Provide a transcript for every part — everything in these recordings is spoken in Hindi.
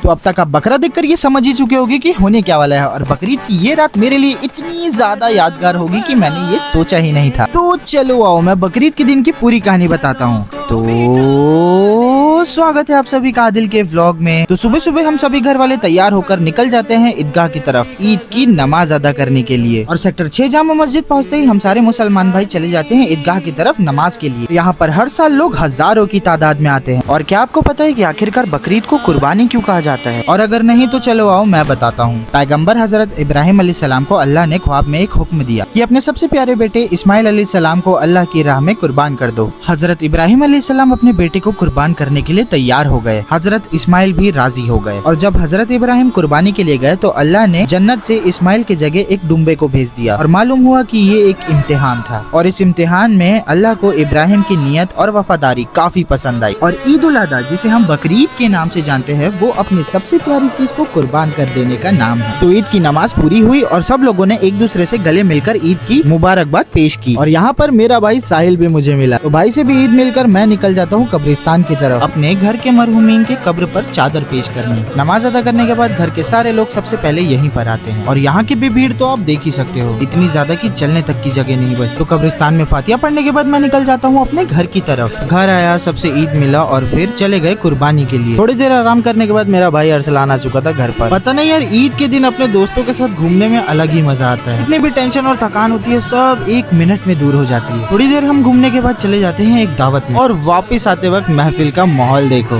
तो अब तक आप बकरा देखकर ये समझ ही चुके होंगे कि होने क्या वाला है, और बकरीद की ये रात मेरे लिए इतनी ज्यादा यादगार होगी कि मैंने ये सोचा ही नहीं था। तो चलो आओ मैं बकरीद के दिन की पूरी कहानी बताता हूँ। तो स्वागत है आप सभी का आदिल के व्लॉग में। तो सुबह सुबह हम सभी घर वाले तैयार होकर निकल जाते हैं ईदगाह की तरफ ईद की नमाज अदा करने के लिए, और सेक्टर 6 जामा मस्जिद पहुंचते ही हम सारे मुसलमान भाई चले जाते हैं ईदगाह की तरफ नमाज के लिए। यहाँ पर हर साल लोग हजारों की तादाद में आते हैं। और क्या आपको पता है कि आखिरकार बकरीद को कुर्बानी क्यों कहा जाता है? और अगर नहीं तो चलो आओ मैं बताता हूँ। पैगम्बर हजरत इब्राहिम अलैहिस्सलाम को अल्लाह ने ख्वाब में एक हुक्म दिया कि अपने सबसे प्यारे बेटे इस्माइल अलैहिस्सलाम को अल्लाह की राह में कुर्बान कर दो। हजरत इब्राहिम अलैहिस्सलाम अपने बेटे को कुर्बान करने के लिए तैयार हो गए। हजरत इस्माइल भी राजी हो गए, और जब हजरत इब्राहिम कुर्बानी के लिए गए तो अल्लाह ने जन्नत से इस्माइल की जगह एक दुम्बे को भेज दिया। और मालूम हुआ कि ये एक इम्तिहान था, और इस इम्तिहान में अल्लाह को इब्राहिम की नियत और वफादारी काफी पसंद आई। और ईद उल अज़हा जिसे हम बकरीद के नाम से जानते हैं वो अपनी सबसे प्यारी चीज को कुर्बान कर देने का नाम है। तो ईद की नमाज पूरी हुई और सब लोगों ने एक दूसरे से गले मिलकर ईद की मुबारकबाद पेश की। और यहाँ पर मेरा भाई साहिल भी मुझे मिला, तो भाई से भी ईद मिलकर मैं निकल जाता हूँ कब्रिस्तान की तरफ अपने घर के मरहूमीन के कब्र पर चादर पेश करने। नमाज अदा करने के बाद घर के सारे लोग सबसे पहले यहीं पर आते हैं, और यहाँ की भी भीड़ तो आप देख ही सकते हो, इतनी ज्यादा कि चलने तक की जगह नहीं बची। तो कब्रिस्तान में फातिहा पढ़ने के बाद मैं निकल जाता हूँ अपने घर की तरफ। घर आया, सबसे ईद मिला और फिर चले गए कुर्बानी के लिए। थोड़ी देर आराम करने के बाद मेरा भाई अरसलान आ चुका था घर पर। पता नहीं यार, ईद के दिन अपने दोस्तों के साथ घूमने में अलग ही मजा आता है। जितनी भी टेंशन और थकान होती है सब एक मिनट में दूर हो जाती है। थोड़ी देर हम घूमने के बाद चले जाते हैं एक दावत में, और वापस आते वक्त महफिल का माहौल देखो।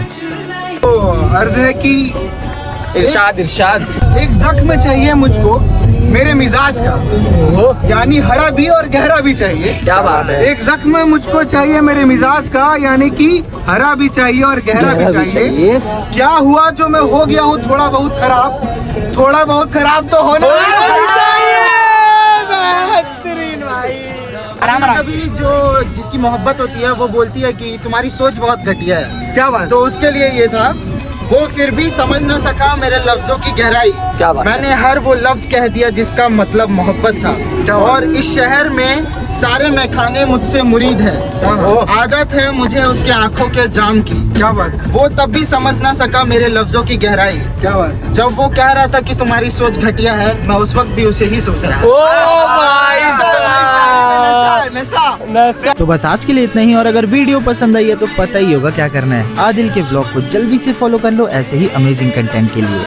अर्ज है कि इरशाद एक जख्म चाहिए मुझको मेरे मिजाज का, यानी हरा भी और गहरा भी चाहिए। क्या बात है। एक जख्म मुझको चाहिए मेरे मिजाज का, यानी कि हरा भी चाहिए और गहरा भी चाहिए। क्या हुआ जो मैं हो गया हूँ थोड़ा बहुत खराब, थोड़ा बहुत खराब तो होना चाहिए। बेहतरीन भाई। कभी जो जिसकी मोहब्बत होती है वो बोलती है कि तुम्हारी सोच बहुत घटिया है। क्या बात। तो उसके लिए ये था, वो फिर भी समझ न सका मेरे लफ्जों की गहराई। क्या बात। मैंने हर वो लफ्ज कह दिया जिसका मतलब मोहब्बत था। और इस शहर में सारे मैखाने मुझसे मुरीद है, आदत है मुझे उसके आंखों के जाम की। क्या बात। वो तब भी समझ ना सका मेरे लफ्जों की गहराई। क्या बात। जब वो कह रहा था कि तुम्हारी सोच घटिया है, मैं उस वक्त भी उसे ही सोच रहा था। तो बस आज के लिए इतना ही, और अगर वीडियो पसंद आई है तो पता ही होगा क्या करना है। आदिल के व्लॉग को जल्दी से फॉलो कर लो ऐसे ही अमेजिंग कंटेंट के लिए।